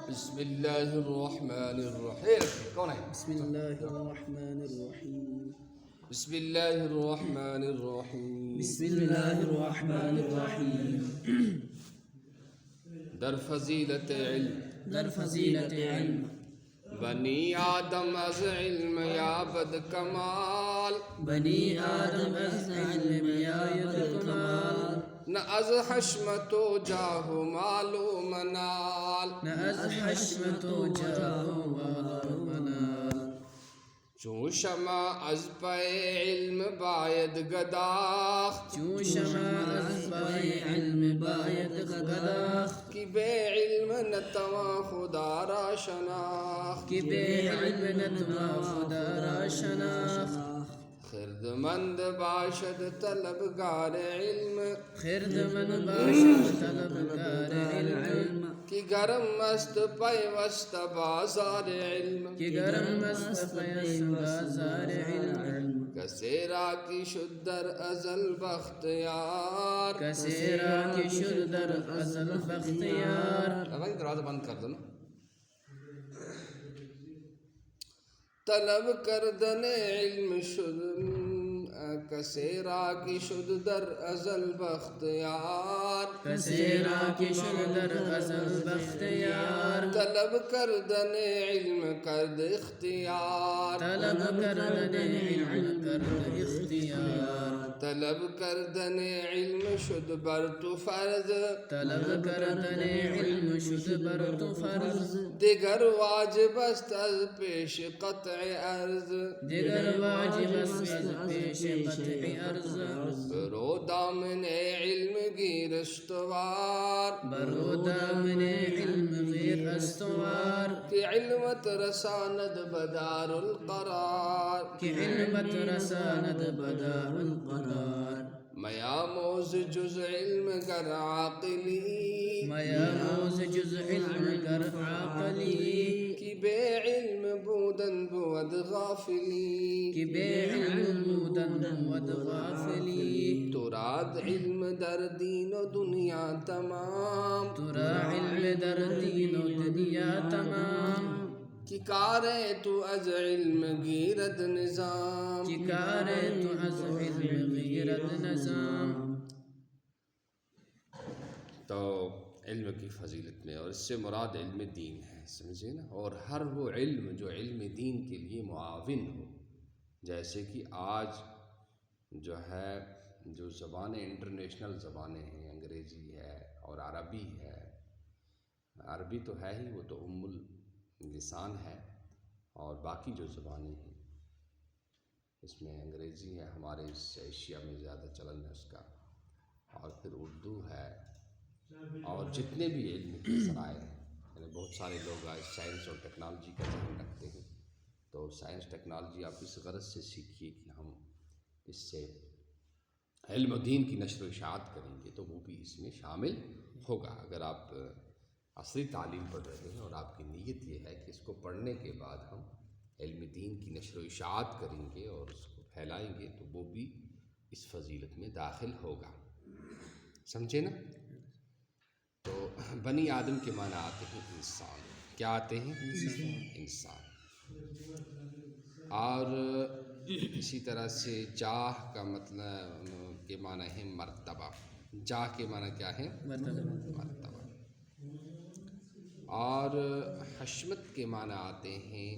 بسم اللہ الرحمن الرحیم. کون ہے؟ بسم اللہ الرحمن الرحیم. بسم اللہ الرحمن الرحیم. بسم اللہ الرحمن الرحیم. در فضیلت علم، در فضیلت علم. بنی آدم از علم یابد کمال، بنی آدم از علم یابد کمال. نہ از حشمت و جاہ و مال و منال، نہ از حشمت و جاہ و مال و منال. چون شمع از پے علم باید گداخت، چون شمع از پای علم باید گداخت. کہ بے علم نتواں خدا را شناخت، کہ بے علم نتواں خدا را شناخت. خردمند باشد طلبگار علم، خردمند باشد طلبگار علم. کہ گرم مست پیوست بازار علم، کہ گرم است پیش بازار علم. کسیرا کی شد در ازل بختیار. کسیرا کی شد در ازل بختیار. بھائی دروازہ بند کر دو نا. طلب کردن علم شد کسیرا کی شد در ازل بختیار. کسیرا کی شد در ازل بختیار. طلب کردن علم کرد اختیار، طلب کردن علم کرد اختیار. طلب کردن علم شد بر تو فرض، طلب کردن علم شد بر تو فرض. دیگر واجب است از پیش قطع عرض. دیگر واجب است از پیش قطع عرض. برو دامن علم گیر استوار، برو دامن علم غیر استوار. کہ علمت رساند بدار القرار. کہ علمت رساند بدار القرار. میاموز جز علم گر عاقلی، میاموز جز علم گر عاقلی. کہ بے علم بودن بود غافلی. کہ بے علم بودن بود غافلی. تو راد علم در دین و دنیا تمام، ترا علم در دین و دنیا تمام. کہ کارے تو از علم گیرد نظام. کہ کارے تو از علم غیرت نظام. تو علم کی فضیلت میں، اور اس سے مراد علم دین ہے، سمجھے نا. اور ہر وہ علم جو علم دین کے لیے معاون ہو، جیسے کہ آج جو ہے جو زبانیں انٹرنیشنل زبانیں ہیں، انگریزی ہے اور عربی ہے. عربی تو ہے ہی، وہ تو ام اللسان ہے. اور باقی جو زبانیں ہیں اس میں انگریزی ہے، ہمارے اس ایشیا میں زیادہ چلن ہے اس کا، اور پھر اردو ہے، اور جتنے بھی علم کے ذرائع ہیں. یعنی بہت سارے لوگ آج سائنس اور ٹیکنالوجی کا ذہن رکھتے ہیں، تو سائنس ٹیکنالوجی آپ اس غرض سے سیکھیے کہ ہم اس سے علم و دین کی نشر و اشاعت کریں گے، تو وہ بھی اس میں شامل ہوگا. اگر آپ عصری تعلیم پڑھ رہے ہیں اور آپ کی نیت یہ ہے کہ اس کو پڑھنے کے بعد ہم علم دین کی نشر و اشاعت کریں گے اور اس کو پھیلائیں گے، تو وہ بھی اس فضیلت میں داخل ہوگا. سمجھے نا. تو بنی آدم کے معنی آتے ہیں انسان. کیا آتے ہیں؟ انسان. اور اسی طرح سے جاہ کا مطلب کے معنی ہے مرتبہ. جاہ کے معنی کیا ہے؟ مرتبہ. اور حشمت کے معنی آتے ہیں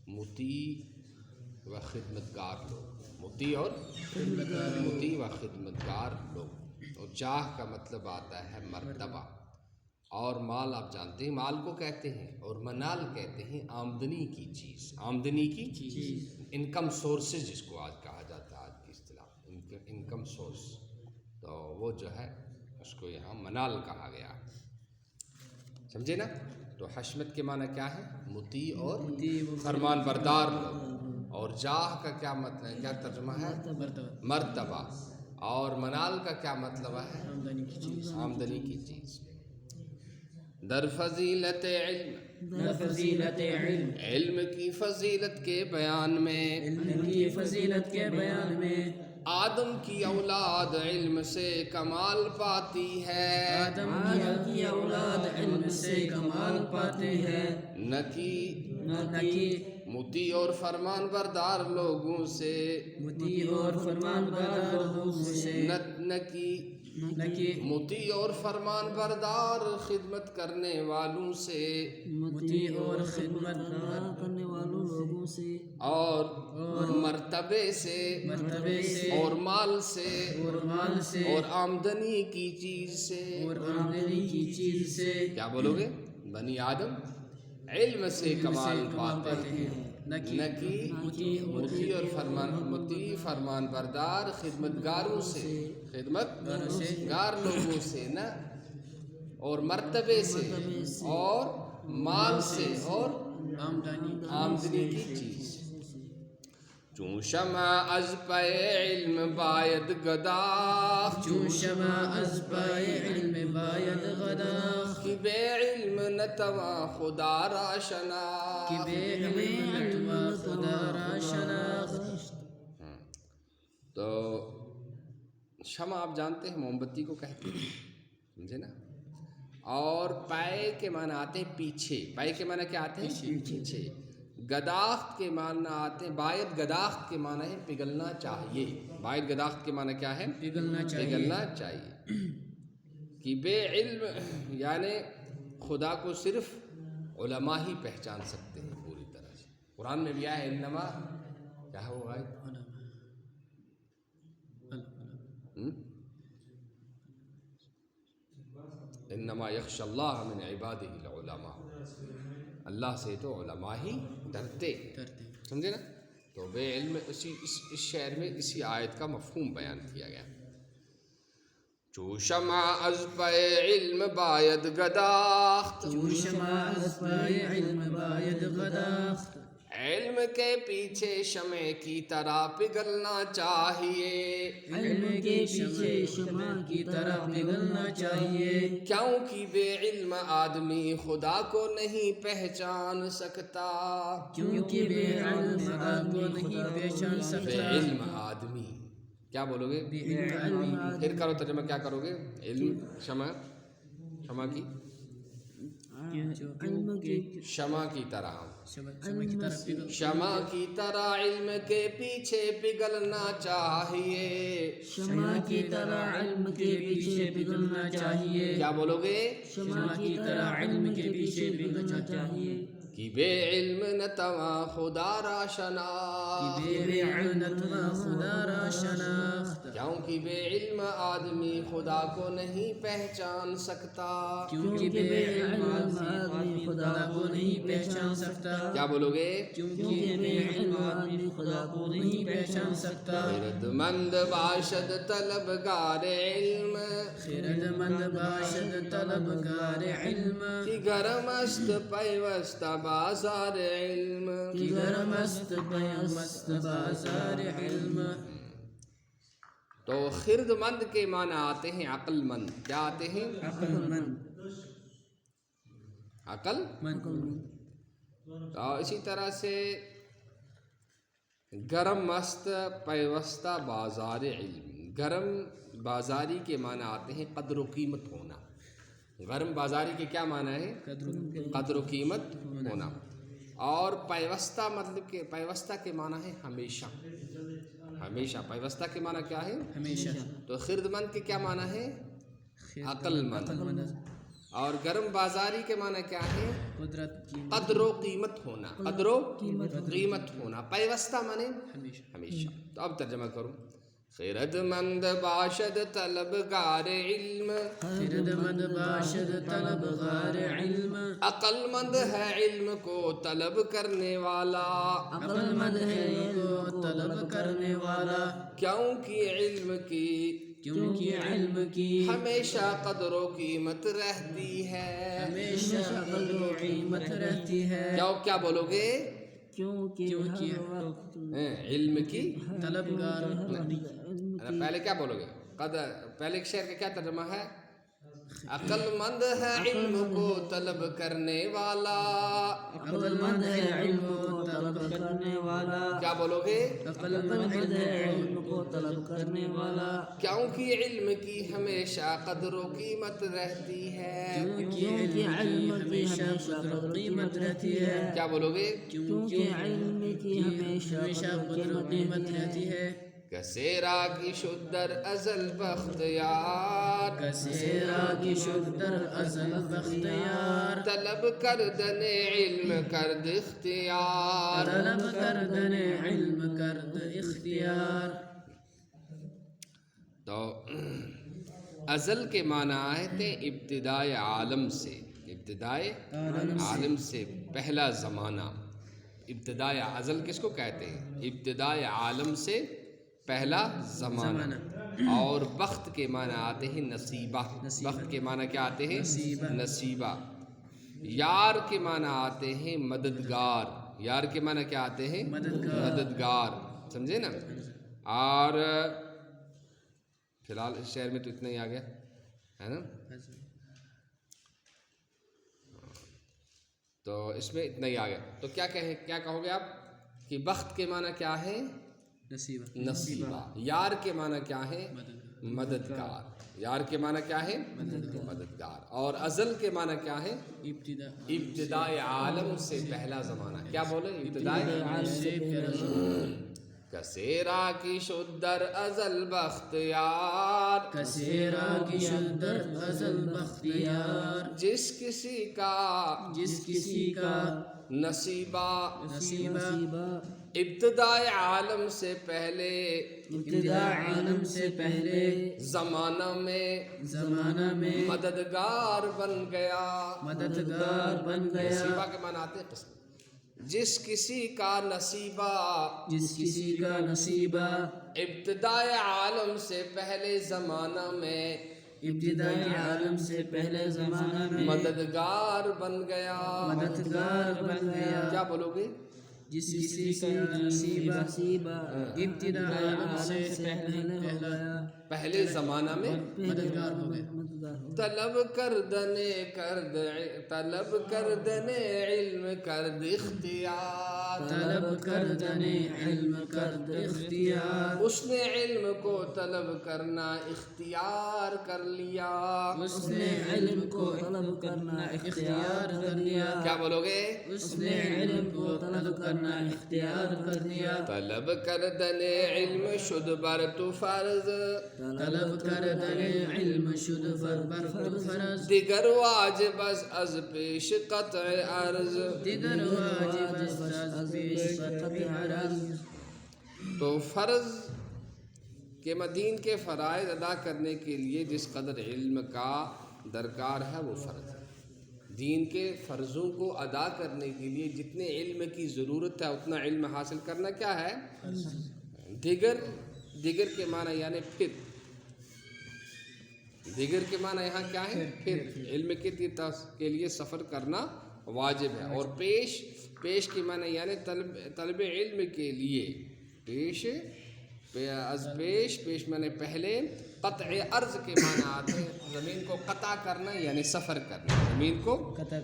مطیع و خدمتگار لوگ. مطیع و خدمتگار لوگ. اور جاہ کا مطلب آتا ہے مرتبہ. اور مال آپ جانتے ہیں مال کو کہتے ہیں، اور منال کہتے ہیں آمدنی کی چیز. آمدنی کی چیز، انکم سورسز جس کو آج کہا جاتا ہے، آج کی اصطلاح انکم سورس. تو وہ جو ہے اس کو یہاں منال کہا گیا. سمجھے نا. تو حشمت کے معنی کیا ہے؟ مطیع اور فرمان بردار لوگ. اور جاہ کا کیا مطلب ہے، کیا ترجمہ ہے؟ مرتبہ. اور منال کا کیا مطلب ہے؟ آمدنی کی چیز. در فضیلت علم، در فضیلت علم. علم کی فضیلت کے بیان میں، علم کی فضیلت کے بیان میں. آدم کی اولاد علم سے کمال پاتی ہے. آدم کی اولاد علم سے کمال پاتے ہیں، نہ کہ نہ کہ مطیع اور فرمان بردار لوگوں سے، مطیع اور فرمان بردار لوگوں سے، نہ کہ مطیع اور فرمان بردار خدمت کرنے والوں سے، مطیع اور خدمت کرنے والوں لوگوں سے، اور مرتبے سے، اور مال سے، اور آمدنی کی چیز سے، اور آمدنی کی چیز سے، کیا بولو گے؟ بنی آدم علم سے کمال پاتے ہیں، نہ کہ مطیع اور فرمان بردار خدمتگاروں سے، خدمتگار لوگوں سے، نہ اور مرتبے سے، اور مال سے، اور آمدنی کی چیز سے۔ چون شمع از پے علم باید گداخت، چون شمع از پای علم باید غداخت، کہ بے علم نتواں خدا را شناخت، کہ بے علم نتواں خدا را شناخت۔ تو شمع آپ جانتے ہیں موم بتی کو کہتے ہیں، سمجھے نا؟ اور پائے کے معنی آتے ہیں پیچھے، پائے کے معنی کیا آتے ہیں؟ پیچھے۔ گداخت کے معنی آتے ہیں، باید گداخت کے معنی ہے پگھلنا چاہیے، باید گداخت کے معنی کیا ہے؟ پگھلنا چاہیے۔ کہ بے علم یعنی خدا کو صرف علماء ہی پہچان سکتے ہیں پوری طرح سے۔ قرآن میں بھی آیا ہے انما، کیا ہے وہ آیت؟ انما یخشی اللہ من عبادہ العلماء، اللہ سے تو علماء ہی ڈرتے، سمجھے نا؟ تو بے علم اس شعر میں اسی آیت کا مفہوم بیان کیا گیا۔ چو شمع از پے علم باید گداخت، چون شمع از پای علم باید غداخت، علم کے پیچھے شمع کی طرح پگھلنا چاہیے، علم کے پیچھے شمع کی طرح پگھلنا چاہیے، کیونکہ بے علم آدمی خدا کو نہیں پہچان سکتا، کیونکہ بے علم آدمی نہیں پہچان بے سکتا، علم آدمی، کیا بولو گے؟ بے علم آدمی، پھر کرو ترجمہ، کیا کرو گے؟ علم شمع کی شمع کی طرح، شمع کی طرح علم کے پیچھے پگھلنا چاہیے، شمع کی طرح علم کے پیچھے پگھلنا چاہیے، کیا بولو گے؟ شمع کی طرح علم کے پیچھے پگھلنا چاہیے، کہ بے علم نتواں خدا را شناخت، بے علم نتواں خدا را شناخت، کیونکہ بے علم آدمی خدا کو نہیں پہچان سکتا، کیونکہ بے علم آدمی خدا کو نہیں پہچان سکتا، کیا بولو گے؟ کیونکہ بے علم آدمی خدا کو نہیں پہچان سکتا، خرد مند باشد طلبگار علم، خرد مند باشد طلبگار علم، کہ گرم است پیوستہ بازار علم، کہ گرم است پیوست بازار علم۔ تو خرد مند کے معنی آتے ہیں عقل مند، کیا آتے ہیں؟ عقل مند، عقل تو اسی طرح سے گرم مست پیوستہ بازار علم، گرم بازاری کے معنی آتے ہیں قدر و قیمت ہونا، گرم بازاری کے کیا معنی ہے؟ قدر و قیمت ہونا، اور پیوستہ مطلب کہ پیوستہ کے معنی ہے ہمیشہ، ہمیشہ، پیوستہ کے معنی کیا ہے؟ ہمیشہ، تو خرد مند کے کیا معنی ہے؟ عقل مند، اور گرم بازاری کے معنی کیا ہے؟ قدر و قیمت ہونا، قدر و قیمت ہونا، پیوستہ مانے ہمیشہ۔ تو اب ترجمہ کروں، خرد مند باشد طلبگار علم، خرد مند باشد طلبگار علم، عقل مند ہے علم کو طلب کرنے والا، عقل مند ہے علم کو طلب کرنے والا، کیونکہ علم کی ہمیشہ قدر و قیمت رہتی ہے، ہمیشہ قدر و قیمت رہتی ہے، کیا بولو گے؟ کیونکہ علم کی طلبگار، پہلے کیا بولو گے؟ پہلے ایک شعر کا کیا ترجمہ ہے؟ عقل مند ہے علم کو طلب کرنے والا، عقل مند ہے علم کو طلب کرنے والا، کیا بولو گے؟ عقل مند ہے علم کو طلب کرنے والا، کیونکہ علم کی ہمیشہ قدر و قیمت رہتی ہے، کیونکہ علم ہمیشہ قدر و قیمت رہتی ہے. کیا بولو گے؟ کیونکہ علم کی ہمیشہ قدر و قیمت رہتی ہے. کسیرا کی شدر ازل بختیار، کسیرا کی شدر ازل بختیار، طلب کردن علم کرد اختیار. طلب کردن علم کرد اختیار. تو ازل کے معنی آئے تھے ابتدائے عالم سے، ابتدائے عالم سے پہلا زمانہ. ابتدائے ازل کس کو کہتے ہیں؟ ابتدائے عالم سے پہلا زمانہ. اور بخت کے معنی آتے ہیں نصیبہ. بخت کے معنی کیا آتے ہیں؟ نصیبہ. یار کے معنی آتے ہیں مددگار. یار کے معنی کیا آتے ہیں؟ مددگار. سمجھے نا؟ اور فی الحال اس شعر میں تو اتنا ہی آ گیا ہے نا. تو اس میں اتنا ہی آ گیا. تو کیا کہو گے آپ کہ بخت کے معنی کیا ہے؟ نصیبہ. یار کے معنی کیا ہے؟ مددگار. یار کے معنی کیا ہے؟ مددگار. اور ازل کے معنی کیا ہے؟ ابتدائے عالم سے پہلا زمانہ. کیا بولے؟ ابتدائے عالم سے پہلا زمانہ. کسیرا کی شدر ازل بختیار، کسیرا کی شدر ازل بختیار، جس کسی کا نصیبہ ابتدائے عالم سے پہلے، ابتدائے عالم سے پہلے زمانہ میں مددگار بن گیا. مددگار بن گیا. نصیبہ کے معنی آتے ہیں قسم. جس کسی کا نصیبہ ابتدائے عالم سے پہلے زمانہ میں، ابتدائی عالم سے پہلے زمانہ میں مددگار بن گیا. کیا بولو گے؟ جس کسی کا نصیبہ ابتدائی عالم سے پہلے زمانہ میں مددگار ہو گئے. طلب کردن علم کرد اختیار، طلب کردن علم کرد اختیار، اس نے علم کو طلب کرنا اختیار کر لیا. اس نے علم کو طلب کرنا اختیار کر لیا. کیا بولو گے؟ اس نے علم کو طلب کرنا اختیار کر لیا. طلب کردن علم شد بر تو فرض، طلب کردن علم شد بر تو فرض، دیگر واجب از پیش قطع عرض. دیگر واجب از پیش قطع عرض. تو فرض کے دین کے فرائض ادا کرنے کے لیے جس قدر علم کا درکار ہے وہ فرض ہے. دین کے فرضوں کو ادا کرنے کے لیے جتنے علم کی ضرورت ہے اتنا علم حاصل کرنا کیا ہے؟ دیگر کے معنی یعنی پھر. دیگر کے معنی یہاں کیا ہے؟ پھر. علم کے لیے سفر کرنا واجب ہے. اور پیش کے معنی یعنی طلب علم کے لیے پیش معنی پہلے. قطع عرض کے معنی آتے ہیں زمین کو قطع کرنا یعنی سفر کرنا. زمین کو قطع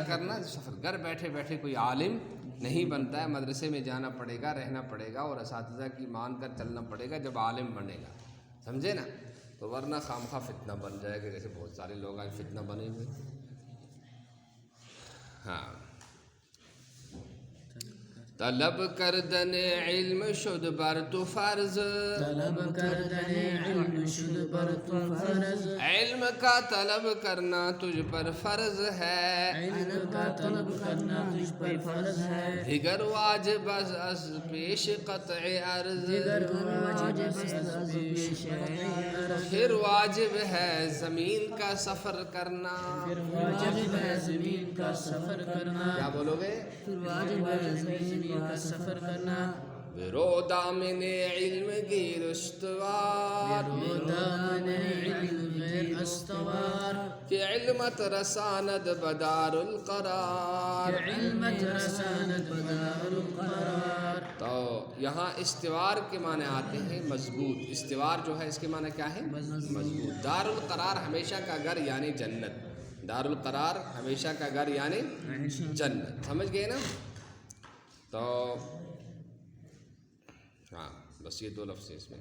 کرنا سفر. گھر بیٹھے بیٹھے کوئی عالم نہیں بنتا ہے. مدرسے میں جانا پڑے گا، رہنا پڑے گا اور اساتذہ کی مان کر چلنا پڑے گا جب عالم بنے گا. سمجھے نا؟ تو ورنہ خامخواہ فتنہ بن جائے گا جیسے بہت سارے لوگ آج فتنہ بنے ہوئے. ہاں. طلب کردن علم شد بر تو فرض، طلب کردن علم شد بر تو فرض، علم کا طلب کرنا تجھ پر فرض ہے. علم کا طلب کرنا تجھ پر فرض ہے. دیگر واجب از پیش قطع عرض، دیگر واجب از پیش عرض، پھر واجب ہے زمین کا سفر کرنا. پھر واجب ہے زمین کا سفر کرنا. کیا بولو گے؟ پھر واجب ہے زمین کا سفر کرنا. برو دامن علم گیر استوار، رو دامن علم غیر استوار، کہ علمت رساند بدار القرار. کہ علمت رساند بدار القرار. تو یہاں استوار کے معنی آتے ہیں مضبوط. استوار جو ہے اس کے معنی کیا ہے؟ مضبوط. دار القرار ہمیشہ کا گھر یعنی جنت. دار القرار ہمیشہ کا گھر یعنی جنت. سمجھ گئے نا؟ تو ہاں بس یہ دو لفظ اس میں.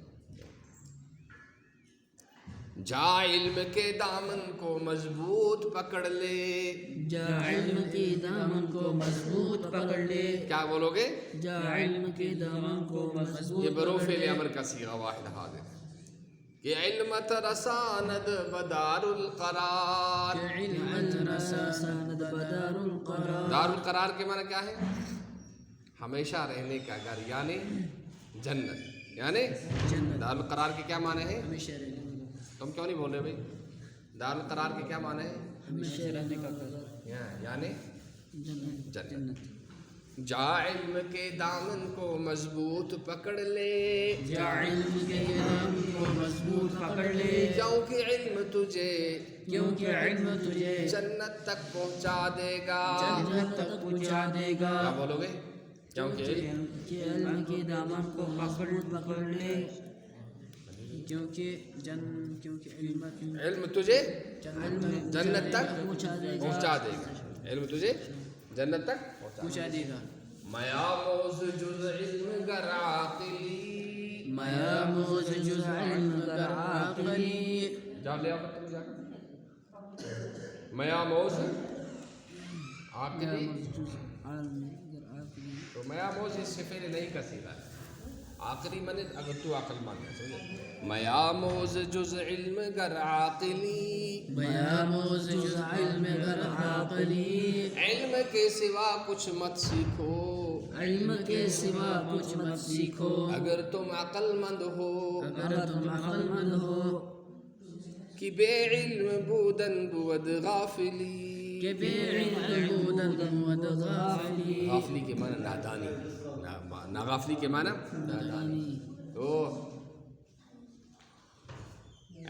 جا علم کے دامن کو مضبوط پکڑ لے، جا علم مضبوط پکڑ لے. کیا بولو گے؟ جا علم کے دامن کو مضبوط یہ برو پکڑ فعل لے. امر کا صیغہ واحد حاضر ہے کہ علم ترساند بدار القرار. کہ علم رساند بدار القرار. دار القرار کے معنی کیا ہے؟ ہمیشہ رہنے کا گھر، یعنی جنت. یعنی جنت. دار القرار کے کیا معنی ہے؟ ہمیشہ رہنے تم کیوں نہیں بول رہے بھائی؟ دار القرار کے کیا معنی ہے؟ ہمیشہ رہنے کا گھر. یعنی جنت. جنت. جا علم کے دامن کو مضبوط پکڑ لے، جا علم کے دامن کو مضبوط پکڑ لے. کیونکہ علم تجھے کیونکہ علم تجھے جنت تک پہنچا دے گا. جنت تک پہنچا دے گا. کیا بولو گے؟ کیونکہ علم کہ علم کے دامن کو مضبوط پکڑ لے. کیونکہ علم تجھے علم جنت تک پہنچا دے گا. پہنچا دے گا. علم تجھے جنت تک پہنچا دے گا. میاموز جز علم گر عاقلی. میاموز جز علم گر عاقلی. جا لے آؤ تم جا کر. میاموز عاقلی. تو میاموز اس سے پہلے نہیں کا صیغہ ہے. آخری منے اگر تو عقل ماننا سمجھے. میاموز جز علم گر عاقلی. میاموز جز علم گر عاقلی. علم کے سوا کچھ مت سیکھو. علم کے سوا کچھ مت سیکھو. اگر تم عقل مند ہو. اگر تم عقل مند ہو. کہ بے علم بودن بود غافلی. کہ بے علم بودن بود غافلی. غافلی کے معنی نادانی. ناغافلی کے معنی نادانی. تو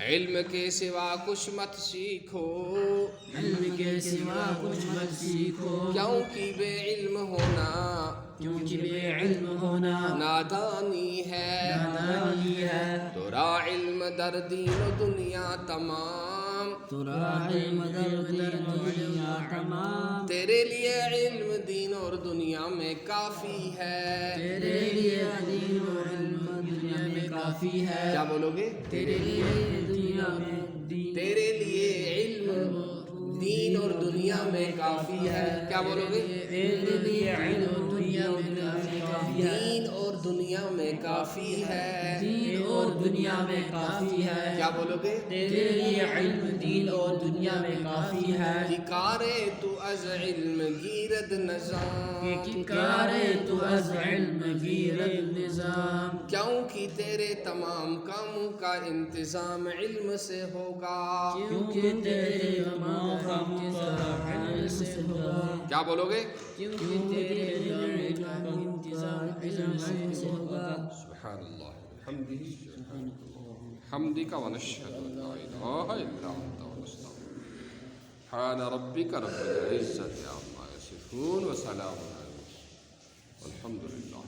علم کے سوا کچھ مت سیکھو. علم کے سوا کچھ مت سیکھو. کیونکہ بے علم ہونا کیونکہ بے علم ہونا نادانی ہے. نادانی ہے. ترا علم در دین و دنیا تمام. ترا علم در دین و دنیا تمام. تیرے لیے علم دین اور دنیا میں کافی ہے. تیرے لیے دین و علم دنیا میں کافی ہے. کیا بولو گے؟ تیرے لیے دنیا میں تیرے لیے علم دین اور دنیا میں کافی ہے. کیا بولو گے؟ تیرے لیے علم دنیا میں کافی ہے. دین اور دنیا میں کافی ہے. دین اور دنیا میں کافی ہے. کیا بولو گے؟ تیرے لیے علم دین اور دنیا میں کافی ہے. کہ کارے تو از علم گیرد نظام. کہ کارے تو از علم گیرد نظام. کیونکہ تیرے تمام کاموں کا انتظام علم سے ہوگا. کیونکہ تیرے تمام کاموں کا علم سے ہوگا. کیا بولو گے؟ کیونکہ تیرے تمام کا انتظام علم سے ہوگا. سبحان اللہ حمدک ونشهد ان لا اله الا انت ونستغفرک. سبحان ربک رب العزة عما یصفون وسلام علی المرسلین والحمد للہ.